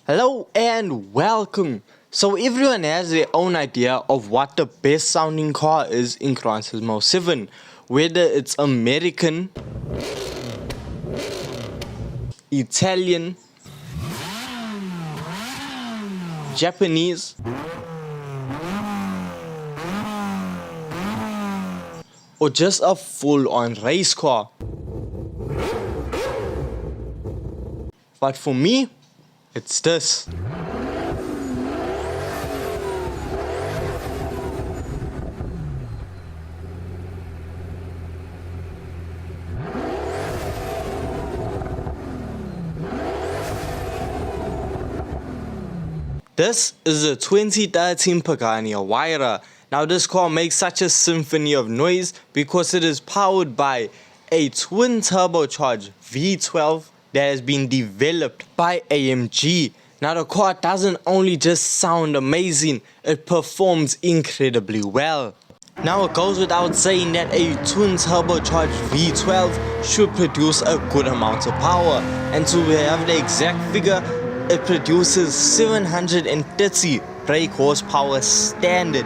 Hello and welcome. So everyone has their own idea of what the best sounding car is in Gran Turismo 7. Whether it's American, Italian, Japanese, or just a full-on race car. But for me, it's this. This is a 2013 Pagani Huayra. Now this car makes such a symphony of noise because it is powered by a twin turbocharged V12 that has been developed by AMG. Now the car doesn't only just sound amazing, it performs incredibly well. Now it goes without saying that a twin turbocharged V12 should produce a good amount of power, and to have the exact figure, it produces 730 brake horsepower standard.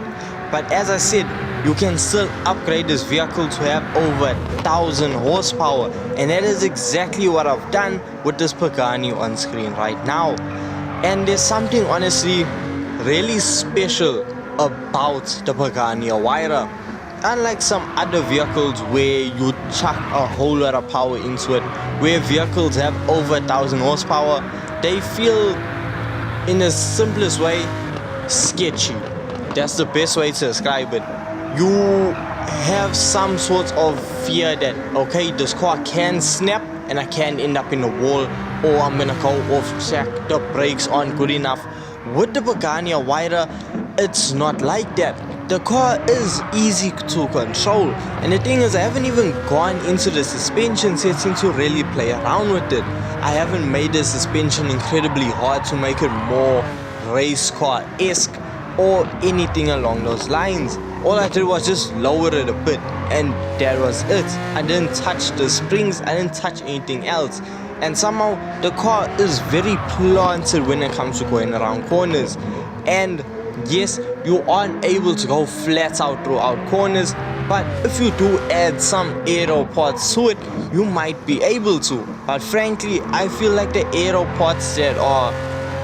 But as I said, you can still upgrade this vehicle to have over 1000 horsepower, and that is exactly what I've done with this Pagani on screen right now. And there's something honestly really special about the Pagani Huayra. Unlike some other vehicles where you chuck a whole lot of power into it, where vehicles have over 1000 horsepower, they feel, in the simplest way, sketchy. That's the best way to describe it. You have some sort of fear that, okay, this car can snap and I can end up in a wall, or I'm gonna go off track, the brakes aren't good enough. With the Pagani Huayra, it's not like that. The car is easy to control, and the thing is, I haven't even gone into the suspension setting to really play around with it. I haven't made the suspension incredibly hard to make it more race car-esque or anything along those lines. All I did was just lower it a bit, and that was it. I didn't touch the springs, I didn't touch anything else. And somehow the car is very planted when it comes to going around corners. And yes, you aren't able to go flat out throughout corners, but if you do add some aero parts to it, you might be able to. But frankly, I feel like the aero parts that are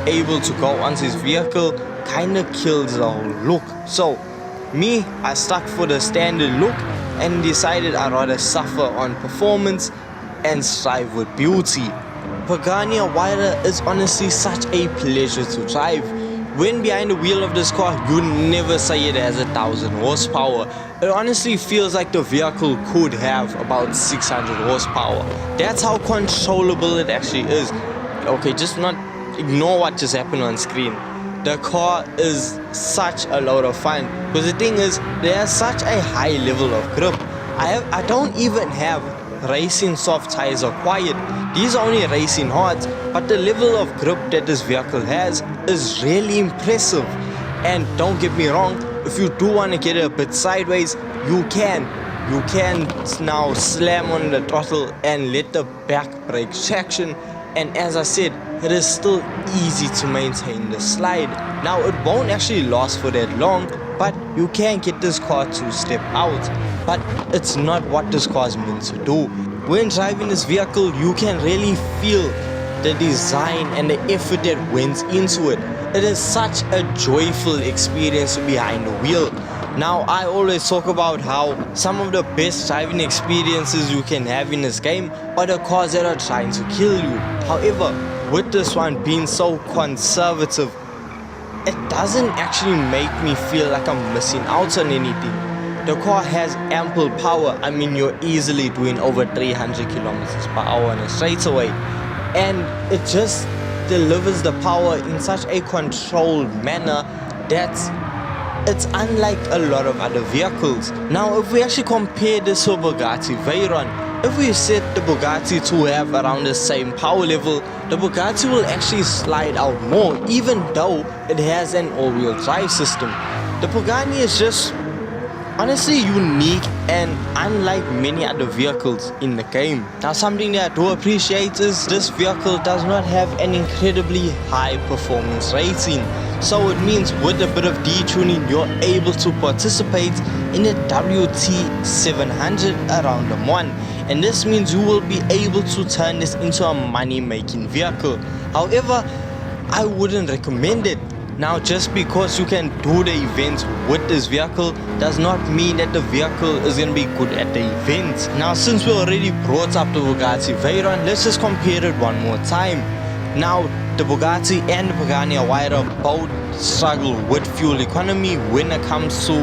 able to go onto this vehicle kinda kills the whole look. So me, I stuck for the standard look and decided I'd rather suffer on performance and strive with beauty. Pagani Huayra is honestly such a pleasure to drive. When behind the wheel of this car, you never say it has 1000 horsepower. It honestly feels like the vehicle could have about 600 horsepower. That's how controllable it actually is. Okay, just not ignore what just happened on screen. The car is such a lot of fun, because the thing is, there's such a high level of grip. I don't even have racing soft tires required. These are only racing hards, but the level of grip that this vehicle has is really impressive. And don't get me wrong, if you do want to get it a bit sideways, you can now slam on the throttle and let the back brake traction, and as I said, it is still easy to maintain the slide. Now it won't actually last for that long, but you can get this car to step out. But it's not what this car is meant to do. When driving this vehicle, you can really feel the design and the effort that went into it. It is such a joyful experience to be behind the wheel. Now, I always talk about how some of the best driving experiences you can have in this game are the cars that are trying to kill you. However, with this one being so conservative, it doesn't actually make me feel like I'm missing out on anything. The car has ample power. I mean, you're easily doing over 300 kilometers per hour on a straightaway, and it just delivers the power in such a controlled manner that it's unlike a lot of other vehicles. Now, if we actually compare this to Bugatti Veyron, if we set the Bugatti to have around the same power level, the Bugatti will actually slide out more, even though it has an all-wheel drive system. The Pagani is just honestly unique and unlike many other vehicles in the game. Now something that I do appreciate is this vehicle does not have an incredibly high performance rating. So it means with a bit of detuning you're able to participate in the WT700 around the one. And this means you will be able to turn this into a money making vehicle. However, I wouldn't recommend it. Now just because you can do the events with this vehicle does not mean that the vehicle is going to be good at the events. Now since we already brought up the Bugatti Veyron, let's just compare it one more time. Now the Bugatti and the Pagani Huayra both struggle with fuel economy when it comes to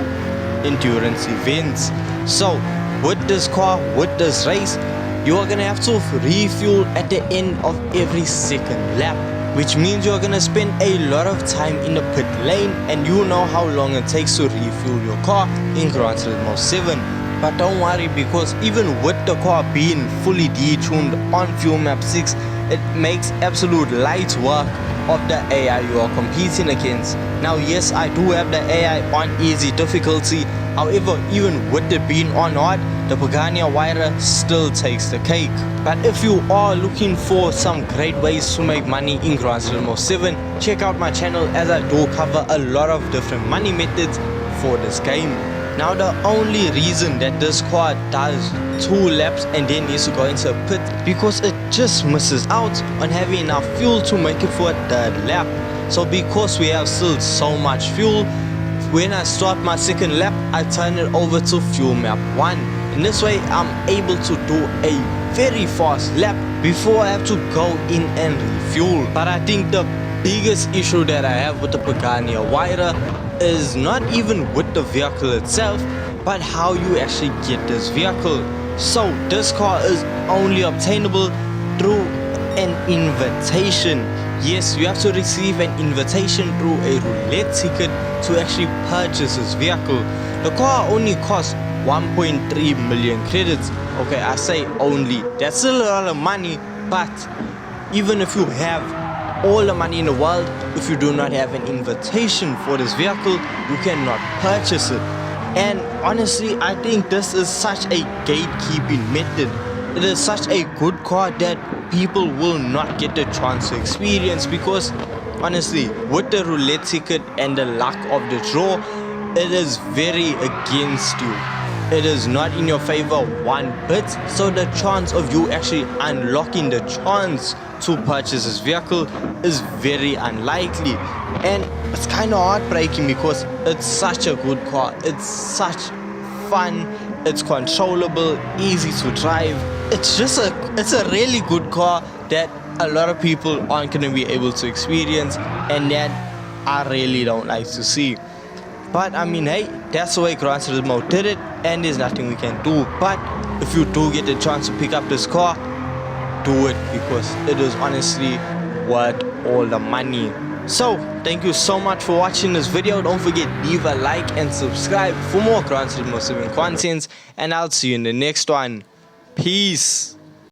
endurance events. So with this car, with this race, you are going to have to refuel at the end of every second lap, which means you're gonna spend a lot of time in the pit lane, and you know how long it takes to refuel your car in Gran Turismo 7. But don't worry, because even with the car being fully detuned on fuel map 6, it makes absolute light work of the AI you are competing against. Now yes, I do have the AI on easy difficulty. However, even with it being on hard, the Pagani Huayra still takes the cake. But if you are looking for some great ways to make money in Gran Turismo 7, check out my channel as I do cover a lot of different money methods for this game. Now the only reason that this car does 2 laps and then needs to go into a pit, because it just misses out on having enough fuel to make it for a 3rd lap. So because we have still so much fuel, when I start my 2nd lap, I turn it over to fuel map 1. In this way, I'm able to do a very fast lap before I have to go in and refuel. But I think the biggest issue that I have with the Pagani Huayra is not even with the vehicle itself, but how you actually get this vehicle. So this car is only obtainable through an invitation. Yes, you have to receive an invitation through a roulette ticket to actually purchase this vehicle. The car only costs 1.3 million credits. Okay, I say only. That's still a lot of money, but even if you have all the money in the world, if you do not have an invitation for this vehicle, you cannot purchase it. And honestly, I think this is such a gatekeeping method. It is such a good car that people will not get the chance to experience, because honestly, with the roulette ticket and the luck of the draw, it is very against you. It is not in your favor one bit. So the chance of you actually unlocking the chance to purchase this vehicle is very unlikely. And it's kind of heartbreaking because it's such a good car. It's such fun. It's controllable, easy to drive. It's a really good car that a lot of people aren't going to be able to experience, and that I really don't like to see. But I mean, hey, that's the way Gran Turismo did it, and there's nothing we can do. But if you do get the chance to pick up this car, do it, because it is honestly worth all the money. So thank you so much for watching this video. Don't forget, leave a like and subscribe for more Gran Turismo 7 content, and I'll see you in the next one. Peace.